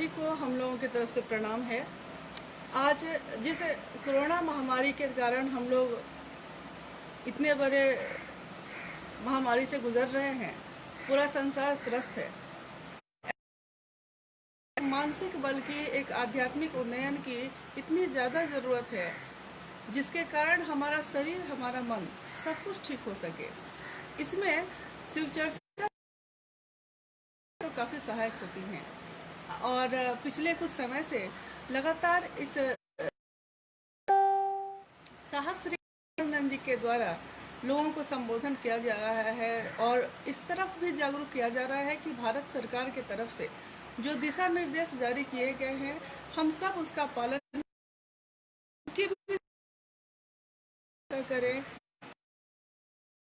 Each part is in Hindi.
सभी को हम लोगों की तरफ से प्रणाम है। आज जिस कोरोना महामारी के कारण हम लोग इतने बड़े महामारी से गुजर रहे हैं, पूरा संसार त्रस्त है। मानसिक बल की, एक आध्यात्मिक उन्नयन की इतनी ज़्यादा ज़रूरत है, जिसके कारण हमारा शरीर, हमारा मन सब कुछ ठीक हो सके। इसमें शिव चर्चा तो काफ़ी सहायक होती हैं और पिछले कुछ समय से लगातार इस साहब श्री नंद जी के द्वारा लोगों को संबोधन किया जा रहा है और इस तरफ भी जागरूक किया जा रहा है कि भारत सरकार की तरफ से जो दिशा निर्देश जारी किए गए हैं, हम सब उसका पालन करें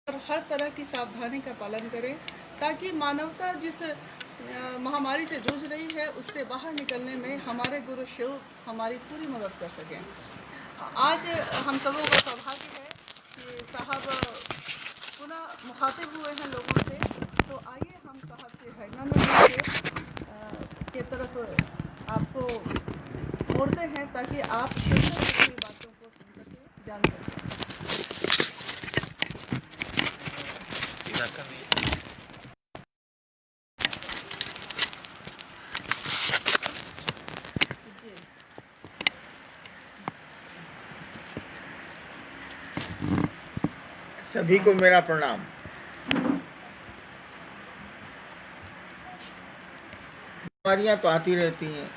और हर तरह की सावधानी का पालन करें, ताकि मानवता जिस महामारी से जूझ रही है उससे बाहर निकलने में हमारे गुरु शिव हमारी पूरी मदद कर सकें। आज हम सबों का सौभाग्य है कि साहब पुनः मुखातिब हुए हैं लोगों से, तो आइए हम साहब से हैदराबाद के तरफ आपको मोड़ते हैं ताकि आप सभी बातों को सुन सकें, जान सकें। सभी को मेरा प्रणाम। बीमारियां तो आती रहती हैं,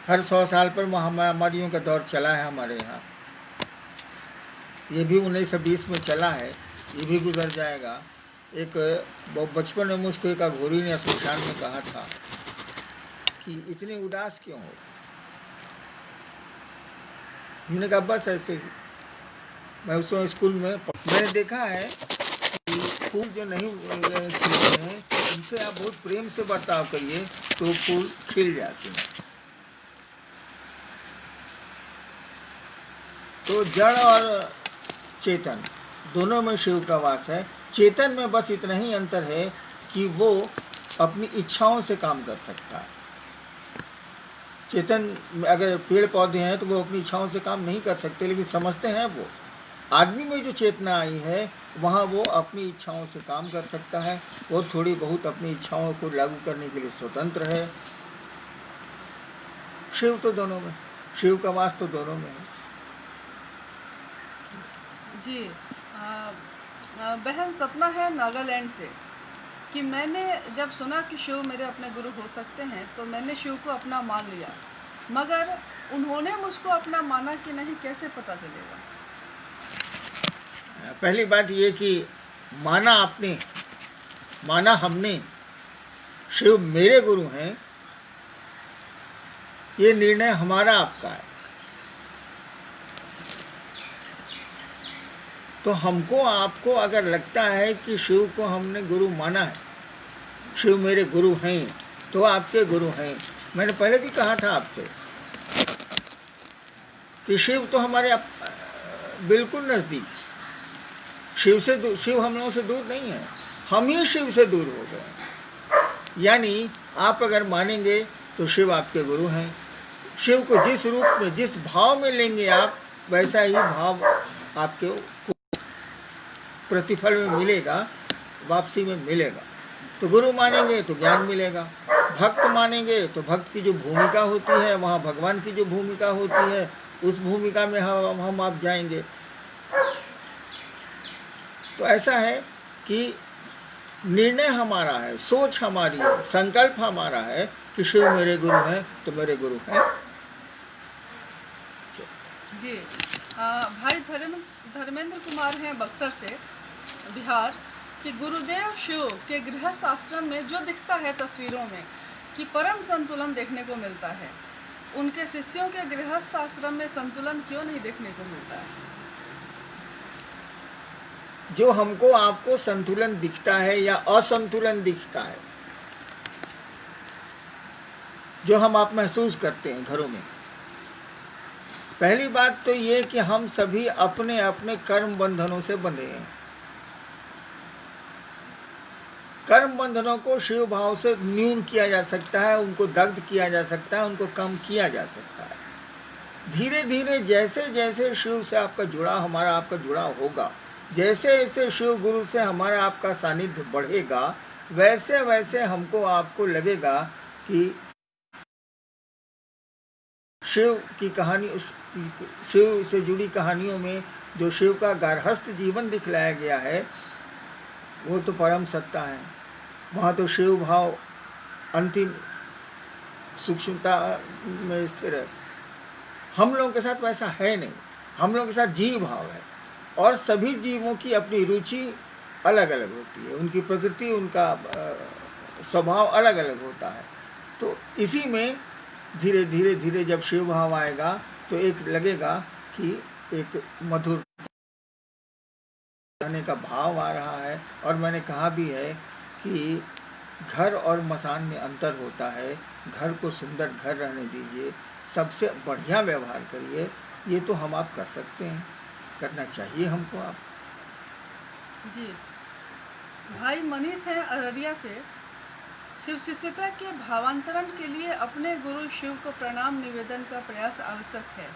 हर 100 साल पर महामारियों का दौर चला है हमारे यहाँ। ये भी 1920 में चला है, ये भी गुजर जाएगा। एक बचपन में मुझको एक अघोरी ने शमशान में कहा था कि इतने उदास क्यों हो। मैंने कहा बस ऐसे ही। मैं उस समय स्कूल में मैंने देखा है कि फूल जो नहीं खिलते हैं उनसे आप बहुत प्रेम से बर्ताव करिए तो फूल खिल जाते हैं। तो जड़ और चेतन दोनों में शिव का वास है। चेतन में बस इतना ही अंतर है कि वो अपनी इच्छाओं से काम कर सकता है। चेतन अगर पेड़ पौधे हैं तो वो अपनी इच्छाओं से काम नहीं कर सकते, लेकिन समझते हैं वो। आदमी में जो चेतना आई है वहाँ वो अपनी इच्छाओं से काम कर सकता है, वो थोड़ी बहुत अपनी इच्छाओं को लागू करने के लिए स्वतंत्र है। शिव तो दोनों में, शिव का वास तो दोनों में है। जी बहन सपना है नागालैंड से कि मैंने जब सुना कि शिव मेरे अपने गुरु हो सकते हैं तो मैंने शिव को अपना मान लिया, मगर उन्होंने मुझको अपना माना कि नहीं, कैसे पता चलेगा? पहली बात ये कि माना आपने, माना हमने, शिव मेरे गुरु हैं, ये निर्णय हमारा आपका है। तो हमको आपको अगर लगता है कि शिव को हमने गुरु माना है, शिव मेरे गुरु हैं, तो आपके गुरु हैं। मैंने पहले भी कहा था आपसे कि शिव तो हमारे बिल्कुल नज़दीक, शिव हम लोगों से दूर नहीं है, हम ही शिव से दूर हो गए। यानी आप अगर मानेंगे तो शिव आपके गुरु हैं। शिव को जिस रूप में, जिस भाव में लेंगे आप, वैसा ही भाव आपके प्रतिफल में मिलेगा, वापसी में मिलेगा। तो गुरु मानेंगे तो ज्ञान मिलेगा, भक्त मानेंगे तो भक्त की जो भूमिका होती है, वहाँ भगवान की जो भूमिका होती है, उस भूमिका में हम आप जाएंगे। तो ऐसा है कि निर्णय हमारा है, सोच हमारी है, संकल्प हमारा है कि शिव मेरे गुरु हैं तो मेरे गुरु हैं। जी भाई धर्मेंद्र कुमार हैं बक्सर से, बिहार, कि गुरुदेव शिव के गृहस्थ आश्रम में जो दिखता है तस्वीरों में कि परम संतुलन देखने को मिलता है, उनके शिष्यों के गृहस्थ आश्रम में संतुलन क्यों नहीं देखने को मिलता है? जो हमको आपको संतुलन दिखता है या असंतुलन दिखता है, जो हम आप महसूस करते हैं घरों में, पहली बात तो ये कि हम सभी अपने अपने कर्म बंधनों से बंधे हैं। कर्म बंधनों को शिव भाव से न्यून किया जा सकता है, उनको दग्ध किया जा सकता है, उनको कम किया जा सकता है। धीरे धीरे जैसे जैसे शिव से आपका जुड़ाव, हमारा आपका जुड़ाव होगा, जैसे जैसे शिव गुरु से हमारा आपका सानिध्य बढ़ेगा, वैसे वैसे हमको आपको लगेगा कि शिव की कहानी, शिव से जुड़ी कहानियों में जो शिव का गार्हस्थ जीवन दिखलाया गया है वो तो परम सत्ता है। वहाँ तो शिव भाव अंतिम सूक्ष्मता में स्थिर है। हम लोगों के साथ वैसा है नहीं, हम लोगों के साथ जीव भाव है, और सभी जीवों की अपनी रुचि अलग अलग होती है, उनकी प्रकृति, उनका स्वभाव अलग अलग होता है। तो इसी में धीरे धीरे धीरे जब शिव भाव आएगा तो एक लगेगा कि एक मधुर रहने का भाव आ रहा है। और मैंने कहा भी है कि घर और मसान में अंतर होता है। घर को सुंदर घर रहने दीजिए, सबसे बढ़िया व्यवहार करिए, ये तो हम आप कर सकते हैं, करना चाहिए हमको। आप जी भाई मनीष है अररिया से। शिव शिष्यता के भावांतरण के लिए अपने गुरु शिव को प्रणाम निवेदन का प्रयास आवश्यक है।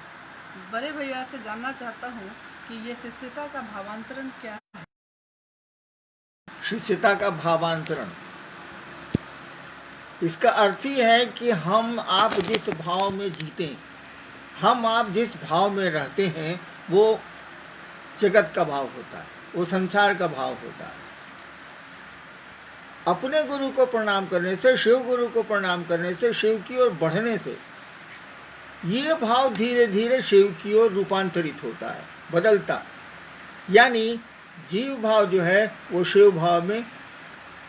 बड़े भैया से जानना चाहता हूँ कि ये शिष्यता का भावांतरण क्या है। शिष्यता का भावांतरण, इसका अर्थ ही है कि हम आप जिस भाव में जीते, हम आप जिस भाव में रहते हैं, वो जगत का भाव होता है, वो संसार का भाव होता है। अपने गुरु को प्रणाम करने से, शिव गुरु को प्रणाम करने से, शिव की ओर बढ़ने से ये भाव धीरे धीरे शिव की ओर रूपांतरित होता है, बदलता। यानी जीव भाव जो है वो शिव भाव में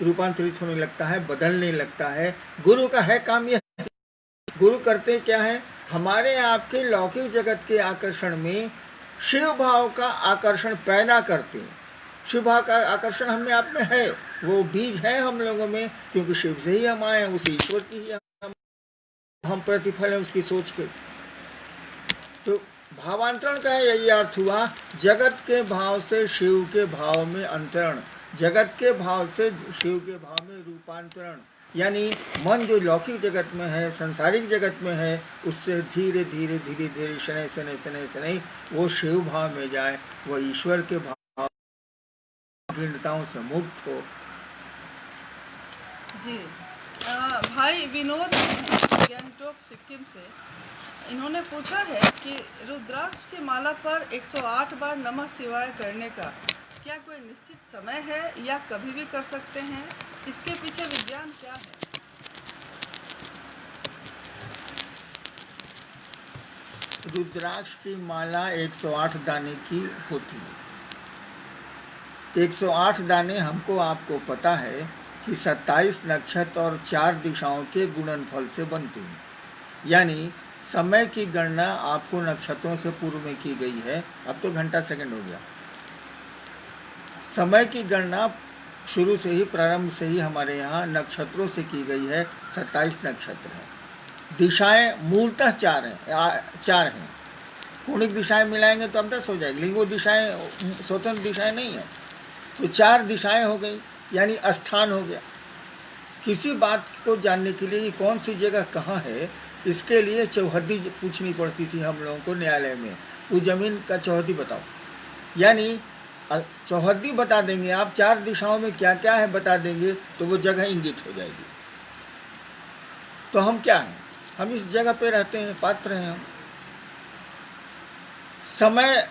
रूपांतरित होने लगता है, बदलने लगता है। गुरु का है काम यह, गुरु करते क्या है, हमारे आपके लौकिक जगत के आकर्षण में शिव भाव का आकर्षण पैदा करते हैं। शिव भाव का आकर्षण हमें आप में है, वो बीज है हम लोगों में, क्योंकि शिव से ही हम आए हैं, उस ईश्वर की ही हम प्रतिफल है उसकी सोच के। तो भावांतरण का यही अर्थ हुआ, जगत के भाव से शिव के भाव में अंतरण, जगत के भाव से शिव के भाव में रूपांतरण। यानी मन जो लौकिक जगत में है, सांसारिक जगत में है, उससे धीरे धीरे धीरे धीरे शनै शनै शनै शनै वो शिव भाव में जाए, वो ईश्वर के भाव भिन्नताओं से मुक्त हो। जी भाई विनोद गैंगटोक सिक्किम से, इन्होंने पूछा है कि रुद्राक्ष की माला पर 108 बार नमः शिवाय करने का क्या कोई निश्चित समय है या कभी भी कर सकते हैं? इसके पीछे विज्ञान क्या है? रुद्राक्ष की माला 108 दाने की होती है। 108 दाने हमको आपको पता है कि 27 नक्षत्र और 4 दिशाओं के गुणनफल से बनते हैं। यानी समय की गणना आपको नक्षत्रों से पूर्व में की गई है। अब तो घंटा सेकंड हो गया। समय की गणना शुरू से ही, प्रारंभ से ही हमारे यहाँ नक्षत्रों से की गई है। 27 नक्षत्र हैं। दिशाएं मूलतः 4 हैं। कोणिक दिशाएं मिलाएंगे तो अब 10 हो जाएगी, लेकिन वो दिशाएं स्वतंत्र दिशाएं नहीं है। तो 4 दिशाएं हो गई, यानी स्थान हो गया। किसी बात को जानने के लिए कि कौन सी जगह कहाँ है, इसके लिए चौहद्दी पूछनी पड़ती थी हम लोगों को न्यायालय में। वो जमीन का चौहद्दी बताओ, यानी चौहद्दी बता देंगे आप, 4 दिशाओं में क्या क्या है बता देंगे, तो वो जगह इंगित हो जाएगी। तो हम क्या हैं? हम इस जगह पे रहते हैं, पात्र हैं हम। समय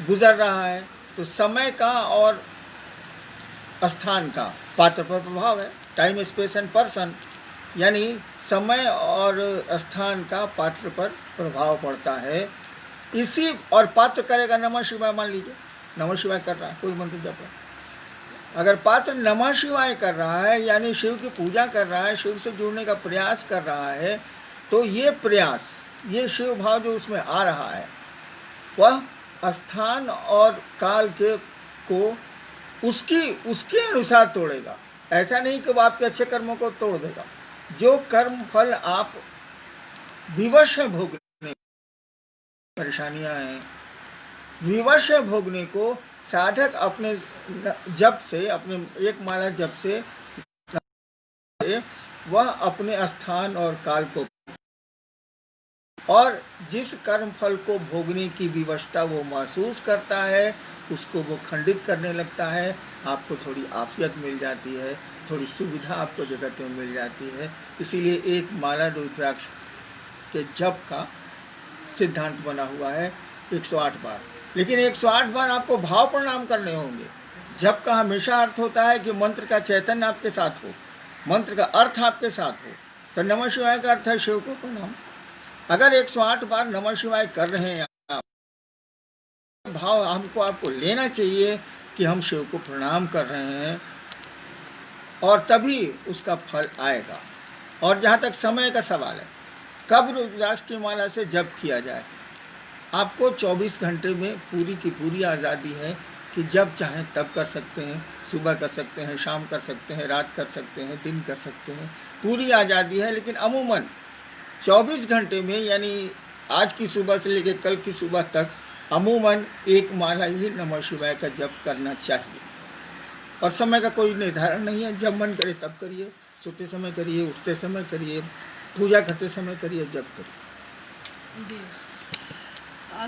गुजर रहा है, तो समय का और स्थान का पात्र पर प्रभाव है। टाइम, स्पेस एंड पर्सन, यानी समय और स्थान का पात्र पर प्रभाव पड़ता है। इसी और पात्र करेगा नमः शिवाय, मान लीजिए नमः शिवाय कर रहा है, कोई मंत्र जप रहा है। अगर पात्र नमः शिवाय कर रहा है, यानी शिव की पूजा कर रहा है, शिव से जुड़ने का प्रयास कर रहा है, तो ये प्रयास, ये शिव भाव जो उसमें आ रहा है, वह स्थान और काल के को उसके अनुसार तोड़ेगा। ऐसा नहीं कि वो आपके अच्छे कर्मों को तोड़ देगा। जो कर्म फल आप विवश है भोगने, परेशानियां हैं, विवश है भोगने को, साधक अपने जप से, अपने एक माला जप से वह अपने स्थान और काल को और जिस कर्म फल को भोगने की विवशता वो महसूस करता है उसको वो खंडित करने लगता है। आपको थोड़ी आफियत मिल जाती है, थोड़ी सुविधा आपको जगत में मिल जाती है। इसीलिए एक माला रुद्राक्ष के जप का सिद्धांत बना हुआ है 108 बार। लेकिन 108 बार आपको भाव प्रणाम करने होंगे। जप का हमेशा अर्थ होता है कि मंत्र का चैतन्य आपके साथ हो, मंत्र का अर्थ आपके साथ हो। तो नमः शिवाय का अर्थ है शिव को प्रणाम। अगर 108 बार नमः शिवाय कर रहे हैं आप, भाव हमको आपको लेना चाहिए कि हम शिव को प्रणाम कर रहे हैं, और तभी उसका फल आएगा। और जहाँ तक समय का सवाल है, कब रुद्राक्ष की माला से जप किया जाए, आपको 24 घंटे में पूरी की पूरी आज़ादी है कि जब चाहें तब कर सकते हैं। सुबह कर सकते हैं, शाम कर सकते हैं, रात कर सकते हैं, दिन कर सकते हैं, पूरी आज़ादी है। लेकिन अमूमन 24 घंटे में, यानी आज की सुबह से लेकर कल की सुबह तक अमूमन एक माला ही नमः शिवाय का जप करना चाहिए। और समय का कोई निर्धारण नहीं है, जब मन करे तब करिए, सोते समय करिए, उठते समय करिए, पूजा करते समय करिए, जप करिए। जी,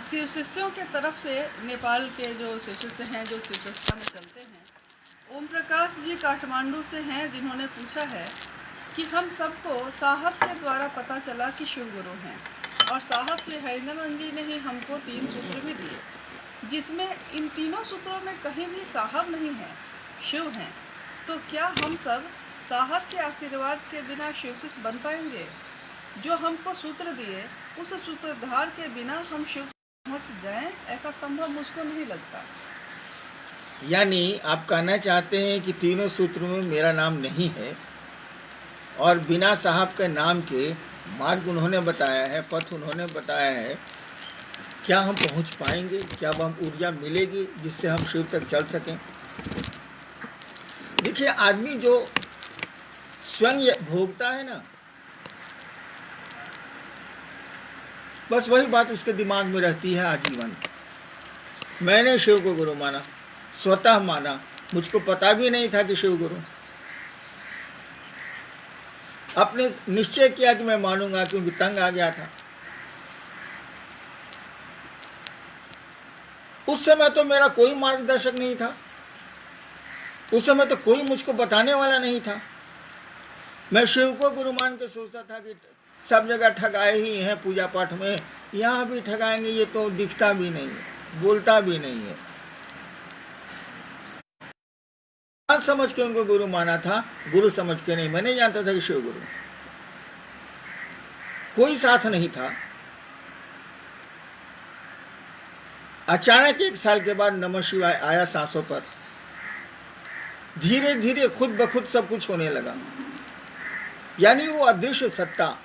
शिव शिष्यों के तरफ से नेपाल के जो शिव शिष्य हैं, जो शिव संस्था में चलते हैं, ओम प्रकाश जी काठमांडू से हैं, जिन्होंने पूछा है कि हम सबको साहब के द्वारा पता चला कि शिव गुरु हैं, और साहब श्री हरिनंदन जी ने ही हमको 3 सूत्र भी दिए, जिसमें इन तीनों सूत्रों में कहीं भी साहब नहीं है, शिव हैं। तो क्या हम सब साहब के आशीर्वाद के बिना शिव शिष्य बन पाएंगे? जो हमको सूत्र दिए, उस सूत्रधार के बिना हम शिव पहुंच जाएं, ऐसा संभव मुझको नहीं लगता। यानी आप कहना चाहते हैं कि तीनों सूत्रों में मेरा नाम नहीं है, और बिना साहब के नाम के मार्ग उन्होंने बताया है, पथ उन्होंने बताया है, क्या हम पहुंच पाएंगे? क्या हम ऊर्जा मिलेगी जिससे हम शिव तक चल सकें? देखिए, आदमी जो स्वयं भोगता है ना, बस वही बात उसके दिमाग में रहती है आजीवन। मैंने शिव को गुरु माना, स्वतः माना, मुझको पता भी नहीं था कि शिव गुरु। अपने निश्चय किया कि मैं मानूंगा, क्योंकि तंग आ गया था। उस समय तो मेरा कोई मार्गदर्शक नहीं था, उस समय तो कोई मुझको बताने वाला नहीं था। मैं शिव को गुरु मान के सोचता था कि सब जगह ठगाए ही हैं पूजा पाठ में, यहाँ भी ठगाएंगे, ये तो दिखता भी नहीं है, बोलता भी नहीं है। समझ के उनको गुरु माना था, गुरु समझ के नहीं। मैं नहीं जानता था कि शिव गुरु, कोई साथ नहीं था। अचानक 1 साल के बाद नमः शिवाय आया सांसों पर, धीरे धीरे खुद ब खुद सब कुछ होने लगा। यानी वो अदृश्य सत्ता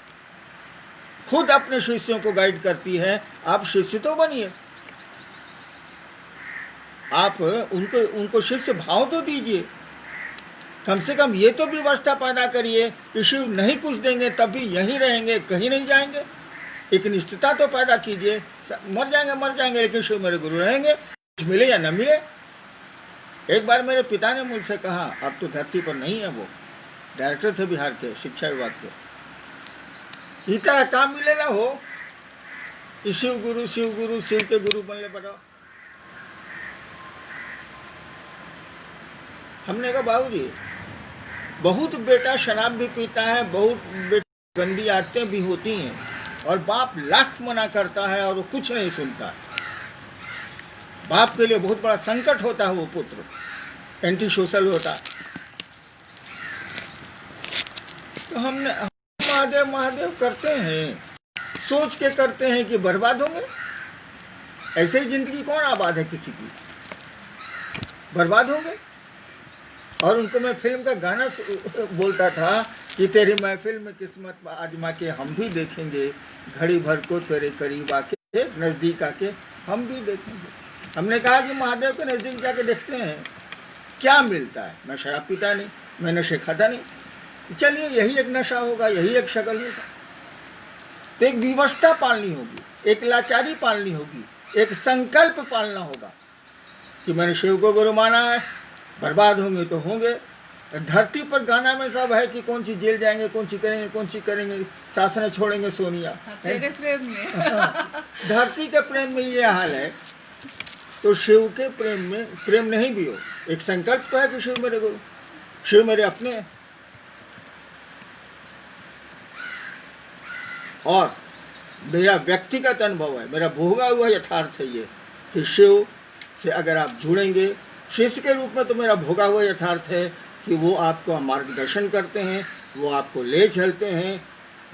खुद अपने शिष्यों को गाइड करती है। आप शिष्य तो बनिए, आप उनको शिष्य भाव तो दीजिए, कम से कम ये तो व्यवस्था पैदा करिए कि शिव नहीं कुछ देंगे तब भी यहीं रहेंगे, कहीं नहीं जाएंगे। एक निष्ठता तो पैदा कीजिए। मर जाएंगे लेकिन शिव मेरे गुरु रहेंगे, कुछ मिले या न मिले। एक बार मेरे पिता ने मुझसे कहा, अब तो धरती पर नहीं है, वो डायरेक्टर थे बिहार के शिक्षा विभाग के, इस तरह काम मिलेगा हो, शिव गुरु शिव के गुरु बनले बताओ। हमने कहा बाबूजी, बहुत बेटा शराब भी पीता है, बहुत बेटा गंदी आदतें भी होती हैं, और बाप लाख मना करता है और वो कुछ नहीं सुनता। बाप के लिए बहुत बड़ा संकट होता है, वो पुत्र एंटी सोशल होता है। तो हमने महादेव महादेव करते हैं, सोच के करते हैं कि बर्बाद होंगे। ऐसे ही जिंदगी कौन आबाद है किसी की, बर्बाद होंगे। और उनको मैं फिल्म का गाना बोलता था कि तेरी महफिल में किस्मत आजमा के हम भी देखेंगे, घड़ी भर को तेरे करीब आके नजदीक आके हम भी देखेंगे। हमने कहा कि महादेव के नजदीक जाके देखते हैं क्या मिलता है। मैं शराब पीता नहीं, मैं नशे खाता नहीं, चलिए यही एक नशा होगा, यही एक शक्ल होगा। तो एक विवशता पालनी होगी, एक लाचारी पालनी होगी, एक संकल्प पालना होगा। कि मैंने शिव को गुरु माना है, बर्बाद होंगे तो होंगे। धरती पर गाना में सब है कि कौन सी जेल जाएंगे, कौन सी करेंगे, कौन सी करेंगे, शासन छोड़ेंगे सोनिया। तेरे प्रेम में धरती के प्रेम में ये हाल है, तो शिव के प्रेम में प्रेम नहीं भी हो, एक संकल्प तो है कि शिव मेरे गुरु, शिव मेरे अपने हैं। और मेरा व्यक्तिगत अनुभव है, मेरा भोगा हुआ यथार्थ है ये कि शिव से अगर आप जुड़ेंगे शिष्य के रूप में, तो मेरा भोगा हुआ यथार्थ है कि वो आपको मार्गदर्शन करते हैं, वो आपको ले चलते हैं,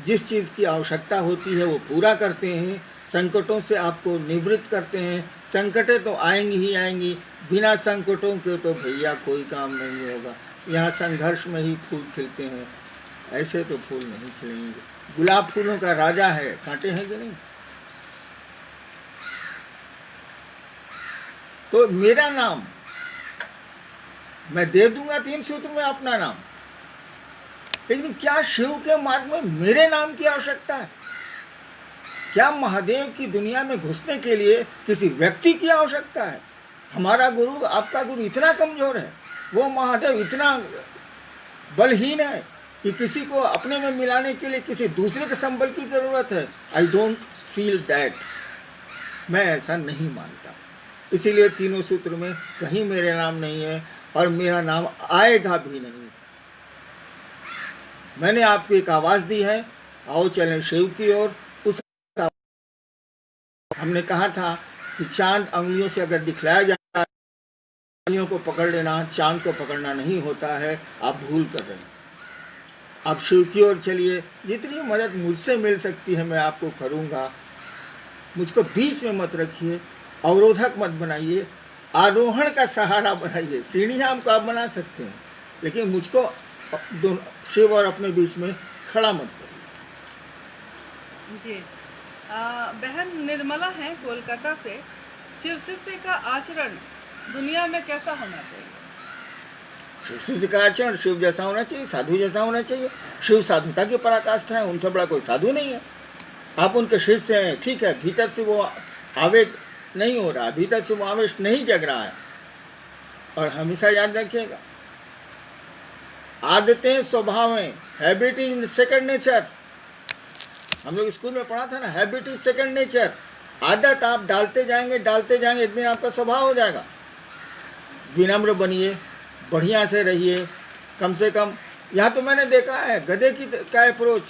जिस चीज़ की आवश्यकता होती है वो पूरा करते हैं, संकटों से आपको निवृत्त करते हैं। संकटें तो आएंगी ही आएंगी, बिना संकटों के तो भैया कोई काम नहीं होगा। यहाँ संघर्ष में ही फूल खिलते हैं, ऐसे तो फूल नहीं खिलेंगे। गुलाब फूलों का राजा है, कांटे हैं कि नहीं? तो मेरा नाम मैं दे दूंगा 3 सूत्र में अपना नाम, लेकिन क्या शिव के मार्ग में मेरे नाम की आवश्यकता है? क्या महादेव की दुनिया में घुसने के लिए किसी व्यक्ति की आवश्यकता है? हमारा गुरु, आपका गुरु इतना कमजोर है, वो महादेव इतना बलहीन है कि किसी को अपने में मिलाने के लिए किसी दूसरे के संबल की जरूरत है? आई डोंट फील दैट, मैं ऐसा नहीं मानता। इसीलिए तीनों सूत्र में कहीं मेरे नाम नहीं है और मेरा नाम आएगा भी नहीं। मैंने आपको एक आवाज दी है, आओ चलें शिव की ओर। उस हमने कहा था कि चांद अंगुलियों से अगर दिखलाया जाता है, अंगुलियों को पकड़ लेना, चांद को पकड़ना नहीं होता है, आप भूल कर रहे हैं। आप शिव की ओर चलिए, जितनी मदद मुझसे मिल सकती है मैं आपको करूंगा। मुझको बीच में मत रखिए, अवरोधक मत बनाइए, आरोहण का सहारा बनाइए। सीढ़ियां हमको आप बना सकते हैं, लेकिन मुझको शिव और अपने बीच में खड़ा मत करिए। जी बहन निर्मला है कोलकाता से, शिव शिष्य का आचरण दुनिया में कैसा होना चाहिए? शिव शिष्य का आचरण शिव जैसा होना चाहिए, साधु जैसा होना चाहिए। शिव साधुता की पराकाष्ठा है, उनसे बड़ा कोई साधु नहीं है। आप उनके शिष्य हैं, ठीक है, भीतर से वो आवेग नहीं हो रहा, भीतर से वो आवेश नहीं जग रहा है। और हमेशा याद रखिएगा, आदतें स्वभाव में, हैबिट इज सेकंड नेचर। हम लोग स्कूल में पढ़ा था ना, हैबिट इज सेकंड नेचर। आदत आप डालते जाएंगे, एक दिन आपका स्वभाव हो जाएगा। विनम्र बनिए, बढ़िया से रहिए, कम से कम। यहाँ तो मैंने देखा है गधे की क्या अप्रोच,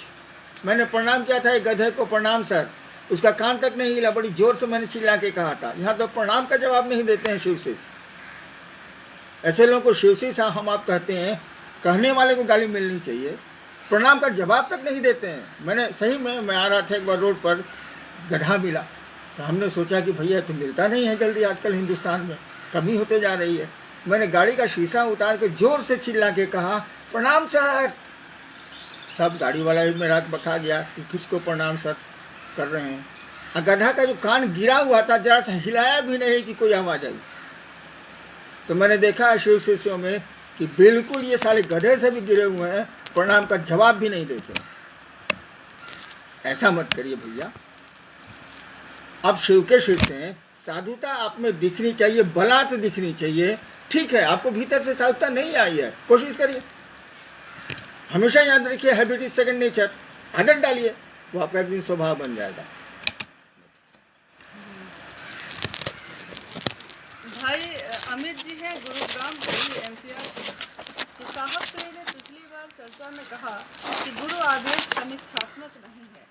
मैंने प्रणाम किया था एक गधे को, प्रणाम सर, उसका कान तक नहीं हिला, बड़ी जोर से मैंने चिल्ला के कहा था। यहाँ तो प्रणाम का जवाब नहीं देते हैं शिव शिष्य। ऐसे लोगों को शिव शिष्य हम आप कहते हैं, कहने वाले को गाली मिलनी चाहिए, प्रणाम का जवाब तक नहीं देते हैं। मैंने सही में, मैं आ रहा था एक बार रोड पर, गधा मिला, तो हमने सोचा कि भैया तो मिलता नहीं है जल्दी, आजकल हिंदुस्तान में कमी होते जा रही है। मैंने गाड़ी का शीशा उतार के जोर से चिल्ला के कहा, प्रणाम सर। सब गाड़ी वाला भी मेरा बता गया कि किसको प्रणाम सर कर रहे हैं। और गधा का जो कान गिरा हुआ था, जरा सा हिलाया भी नहीं कि कोई आवाज आई। तो मैंने देखा शिव शिष्यों में कि बिल्कुल ये साले गधे से भी गिरे हुए हैं, प्रणाम का जवाब भी नहीं देते। ऐसा मत करिए भैया। अब शिव के शिष्य हैं, साधुता आप में दिखनी चाहिए, बलात् दिखनी चाहिए। ठीक है, आपको भीतर से साधुता नहीं आई है, कोशिश करिए। हमेशा याद रखिए, हैबिट इज सेकंड नेचर। आदत डालिए, वो आपका एक दिन स्वभाव बन जाएगा। भाई अमित जी हैं गुरुग्राम दिल्ली एनसीआर से। तो साहब श्री ने पिछली बार चर्चा में कहा कि गुरु आदेश समीक्षात्मक नहीं है।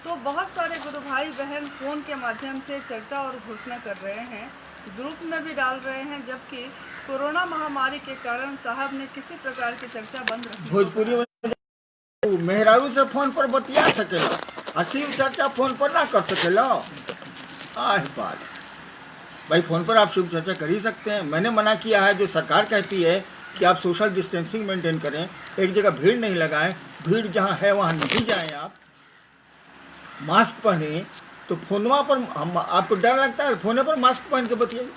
तो बहुत सारे गुरु भाई बहन फोन के माध्यम से चर्चा और घोषणा कर रहे हैं, ग्रुप में भी डाल रहे हैं, जबकि कोरोना महामारी के कारण साहब ने किसी प्रकार की चर्चा बंद रखी। भोजपुरी में मेहरारू से फोन पर बतिया सकेला, असीम चर्चा फोन पर ना कर सकेला। बात भाई, फोन पर आप शुभ चर्चा कर ही सकते हैं। मैंने मना किया है, जो सरकार कहती है कि आप सोशल डिस्टेंसिंग मेंटेन करें, एक जगह भीड़ नहीं लगाएं, भीड़ जहां है वहां नहीं जाएं, आप मास्क पहने। तो फोनवा पर आपको डर लगता है, फोने पर मास्क पहन के बतियाइए।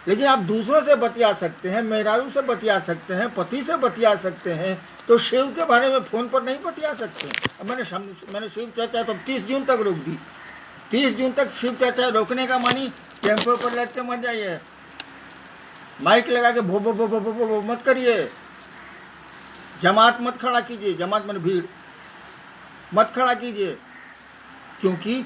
लेकिन आप दूसरों से बतिया सकते हैं, मेहरारू से बतिया सकते हैं, पति से बतिया सकते हैं, तो शिव के बारे में फोन पर नहीं बतिया सकते। अब मैंने शिव चर्चा तो 30 जून तक रोक दी। 30 जून तक शिव चर्चा रोकने का मानी टेम्पो पर लग के मत जाइए, माइक लगा के भो भो भो भो भो भो भो मत करिए, जमात मत खड़ा कीजिए, जमात में भीड़ मत खड़ा कीजिए, क्योंकि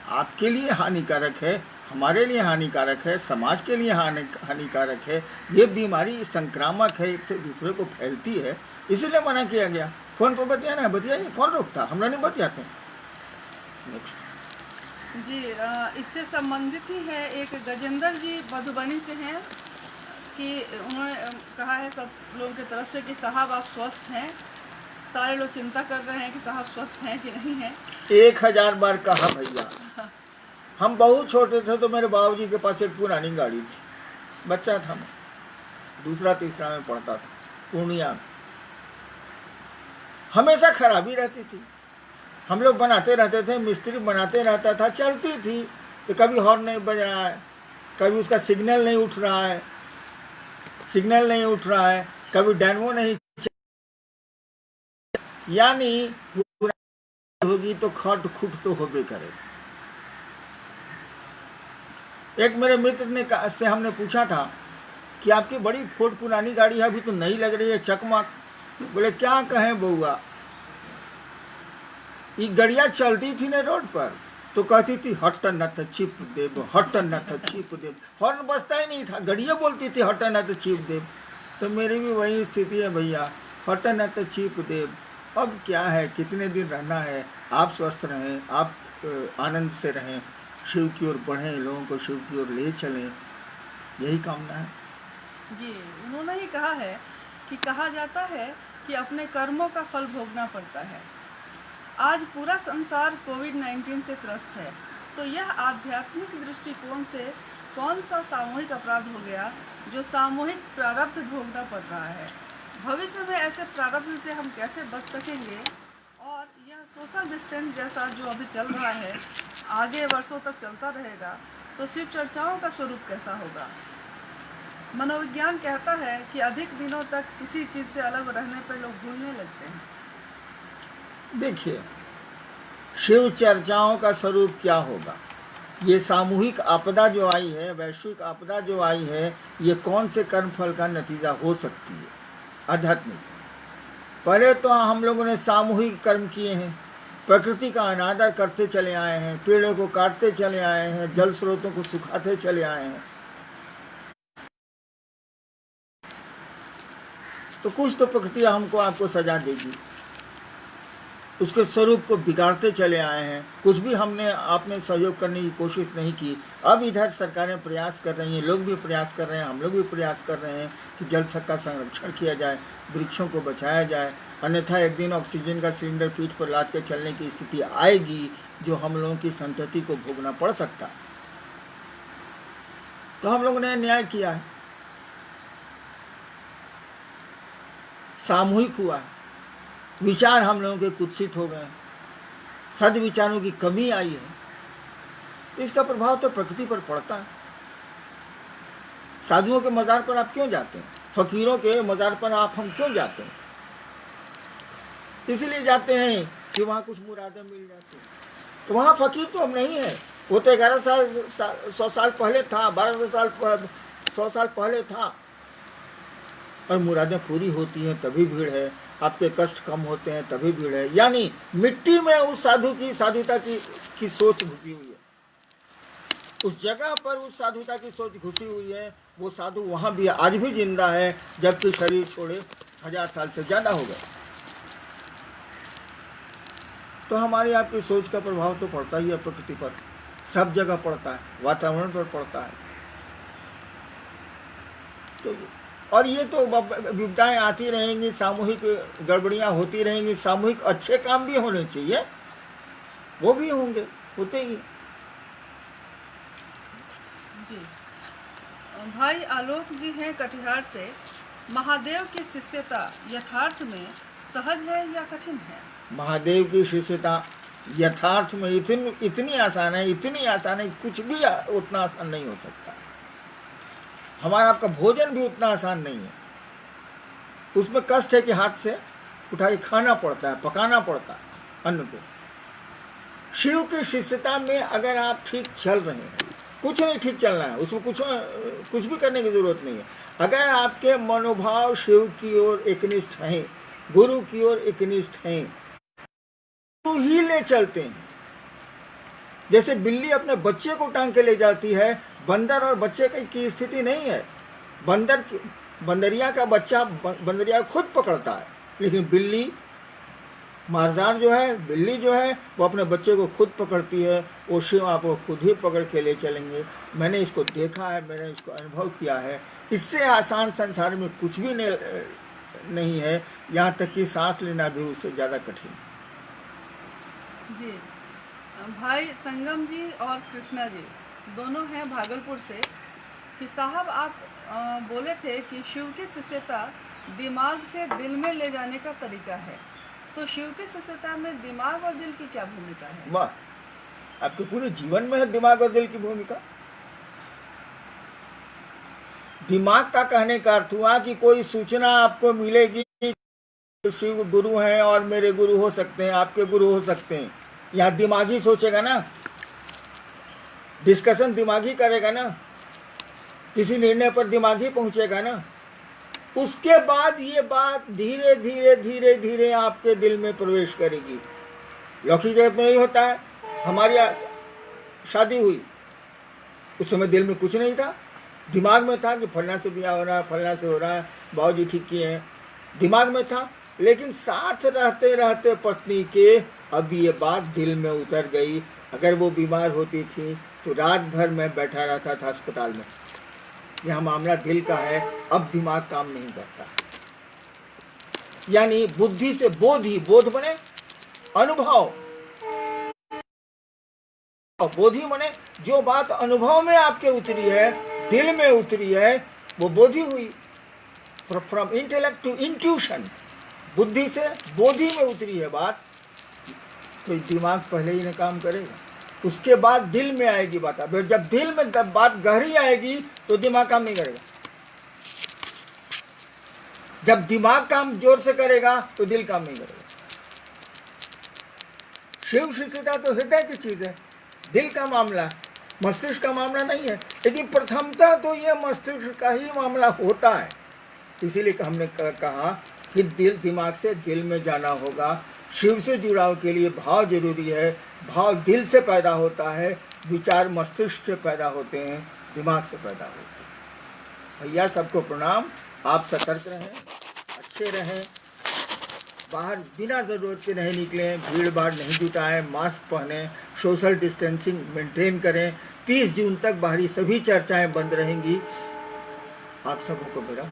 आपके लिए हानिकारक है, हमारे लिए हानिकारक है, समाज के लिए हानिकारक है। ये बीमारी संक्रामक है, एक से दूसरे को फैलती है, इसीलिए मना किया गया। फोन पर बतियाना है, बतियाइए, कौन रोकता, हम लोग नहीं बतियाते। नेक्स्ट जी इससे संबंधित ही है, एक गजेंद्र जी मधुबनी से हैं कि उन्होंने कहा है सब लोगों की तरफ से कि साहब आप स्वस्थ हैं। सारे लोग चिंता कर रहे हैं कि साहब स्वस्थ हैं कि नहीं हैं। 1000 बार कहा भैया। हम बहुत छोटे थे तो मेरे बाबूजी के पास एक पुरानी गाड़ी थी, बच्चा था मैं, दूसरा तीसरा में पढ़ता था, पूर्णिया में। हमेशा खराबी रहती थी, हम लोग बनाते रहते थे, मिस्त्री बनाते रहता था, चलती थी तो कभी हॉर्न नहीं बज रहा है, कभी उसका सिग्नल नहीं उठ रहा है, कभी डायनमो नहीं, यानी होगी तो खट खुट तो होबे करे। एक मेरे मित्र ने से हमने पूछा था कि आपकी बड़ी फोर्ड पुरानी गाड़ी है, अभी तो नई लग रही है चकमक। बोले क्या कहें बउआ, ये गड़िया चलती थी ना रोड पर तो कहती थी हट न छिप देव, हट न छिप देव, हॉर्न बजता ही नहीं था, गड़िया बोलती थी हट न छिप देव। तो मेरी भी वही स्थिति है भैया, हट न छिप देव। अब क्या है, कितने दिन रहना है, आप स्वस्थ रहें, आप आनंद से रहें, शिव की ओर बढ़ें, लोगों को शिव की ओर ले चलें, यही कामना है जी। उन्होंने ही कहा है कि कहा जाता है कि अपने कर्मों का फल भोगना पड़ता है। आज पूरा संसार कोविड-19 से त्रस्त है, तो यह आध्यात्मिक दृष्टिकोण से कौन सा सामूहिक अपराध हो गया जो सामूहिक प्रारब्ध भोगना पड़ रहा है। भविष्य में ऐसे प्रारब्ध से हम कैसे बच सकेंगे, और यह सोशल डिस्टेंस जैसा जो अभी चल रहा है आगे वर्षों तक चलता रहेगा तो शिव चर्चाओं का स्वरूप कैसा होगा। मनोविज्ञान कहता है कि अधिक दिनों तक किसी चीज़ से अलग रहने पर लोग भूलने लगते हैं। देखिए, शिव चर्चाओं का स्वरूप क्या होगा, ये सामूहिक आपदा जो आई है, वैश्विक आपदा जो आई है, ये कौन से कर्मफल का नतीजा हो सकती है। आध्यात्मिक, पहले तो हम लोगों ने सामूहिक कर्म किए हैं, प्रकृति का अनादर करते चले आए हैं, पेड़ों को काटते चले आए हैं, जल स्रोतों को सुखाते चले आए हैं, तो कुछ तो प्रकृति हमको आपको सजा देगी। उसके स्वरूप को बिगाड़ते चले आए हैं, कुछ भी हमने आपने सहयोग करने की कोशिश नहीं की। अब इधर सरकारें प्रयास कर रही हैं, लोग भी प्रयास कर रहे हैं, हम लोग भी प्रयास कर रहे हैं कि जल का संरक्षण किया जाए, वृक्षों को बचाया जाए, अन्यथा एक दिन ऑक्सीजन का सिलेंडर पीठ पर लाद के चलने की स्थिति आएगी जो हम लोगों की संतति को भोगना पड़ सकता। तो हम लोगों ने न्याय किया है, सामूहिक हुआ है, विचार हम लोगों के कुत्सित हो गए, सद्विचारों की कमी आई है, इसका प्रभाव तो प्रकृति पर पड़ता है। साधुओं के मजार पर आप क्यों जाते हैं, फकीरों के मजार पर आप हम क्यों जाते हैं, इसलिए जाते हैं कि वहाँ कुछ मुरादें मिल जाती हैं। तो वहाँ फकीर तो हम नहीं है, वो तो 11 साल 100 साल पहले था, 1200 साल 100 साल पहले था, और मुरादें पूरी होती हैं तभी भीड़ है, आपके कष्ट कम होते हैं तभी भीड़ है। यानी मिट्टी में उस साधु की साधुता की सोच घुसी हुई है, उस जगह पर उस साधुता की सोच घुसी हुई है। वो साधु वहाँ भी आज भी जिंदा है, जबकि शरीर छोड़े 1000 साल से ज़्यादा हो गए। तो हमारी आपकी सोच का प्रभाव तो पड़ता ही है प्रकृति पर, सब जगह पड़ता है, वातावरण पर पड़ता है। तो और ये तो विपदाएं आती रहेंगी, सामूहिक गड़बड़ियाँ होती रहेंगी, सामूहिक अच्छे काम भी होने चाहिए, वो भी होंगे, होते ही। जी भाई आलोक जी हैं कटिहार से, महादेव की शिष्यता यथार्थ में सहज है या कठिन है। महादेव की शिष्यता यथार्थ में इतनी आसान है, इतनी आसान है, कुछ भी उतना आसान नहीं हो सकता। हमारा आपका भोजन भी उतना आसान नहीं है, उसमें कष्ट है कि हाथ से उठा के खाना पड़ता है, पकाना पड़ता है अन्न को। शिव की शिष्यता में अगर आप ठीक चल रहे हैं, कुछ नहीं ठीक चलना है, उसमें कुछ भी करने की जरूरत नहीं है। अगर आपके मनोभाव शिव की ओर एकनिष्ठ हैं, गुरु की ओर एकनिष्ठ हैं, तो ही ले चलते हैं। जैसे बिल्ली अपने बच्चे को टांग के ले जाती है, बंदर और बच्चे की स्थिति नहीं है। बंदरिया का बच्चा बंदरिया खुद पकड़ता है, लेकिन बिल्ली मारदार जो है, बिल्ली जो है, वो अपने बच्चे को खुद पकड़ती है। वो शिव आपको खुद ही पकड़ के ले चलेंगे। मैंने इसको देखा है, मैंने इसको अनुभव किया है। इससे आसान संसार में कुछ भी नहीं है, यहाँ तक कि सांस लेना भी उससे ज़्यादा कठिन। जी भाई संगम जी और कृष्णा जी दोनों हैं भागलपुर से कि साहब आप बोले थे कि शिव की शिष्यता दिमाग से दिल में ले जाने का तरीका है, तो शिव की शिष्यता में दिमाग और दिल की क्या भूमिका है? वाह, आपके पूरे जीवन में है दिमाग और दिल की भूमिका। दिमाग का कहने का अर्थ हुआ कि कोई सूचना आपको मिलेगी, शिव गुरु हैं और मेरे गुरु हो सकते हैं, आपके गुरु हो सकते हैं। यहाँ दिमागी सोचेगा ना, डिस्कशन दिमागी करेगा ना, किसी निर्णय पर दिमागी पहुंचेगा ना। उसके बाद ये बात धीरे धीरे धीरे धीरे आपके दिल में प्रवेश करेगी। लौकिक जगत में यही होता है। हमारी शादी हुई, उस समय दिल में कुछ नहीं था, दिमाग में था कि फलना से ब्याह हो रहा है, फलना से हो रहा है, बाबूजी ठीक किए हैं, दिमाग में था। लेकिन साथ रहते रहते पत्नी के अब ये बात दिल में उतर गई। अगर वो बीमार होती थी तो रात भर मैं बैठा रहता था अस्पताल में। यह मामला दिल का है, अब दिमाग काम नहीं करता। यानी बुद्धि से बोध ही, बोध बने अनुभव, बोधी बने जो बात अनुभव में आपके उतरी है, दिल में उतरी है, वो बोधी हुई। फ्रॉम इंटेलेक्ट टू इंट्यूशन, बुद्धि से बोधी में उतरी है बात, तो दिमाग पहले ही ने काम करेगा, उसके बाद दिल में आएगी बात। अब जब दिल में बात गहरी आएगी तो दिमाग काम नहीं करेगा। जब दिमाग काम जोर से करेगा तो दिल काम नहीं करेगा। शिव शिष्यता तो हृदय की चीज है, दिल का मामला, मस्तिष्क का मामला नहीं है। लेकिन प्रथमतः तो ये मस्तिष्क का ही मामला होता है। इसीलिए हमने कहा कि दिमाग से दिल में जाना होगा। शिव से जुड़ाव के लिए भाव जरूरी है। भाव दिल से पैदा होता है, विचार मस्तिष्क से पैदा होते हैं, दिमाग से पैदा होते हैं। भैया सबको प्रणाम। आप सतर्क रहें, अच्छे रहें, बाहर बिना ज़रूरत के नहीं निकलें, भीड़ भाड़ नहीं जुटाएं, मास्क पहनें, सोशल डिस्टेंसिंग मेंटेन करें। 30 जून तक बाहरी सभी चर्चाएं बंद रहेंगी। आप सबको मेरा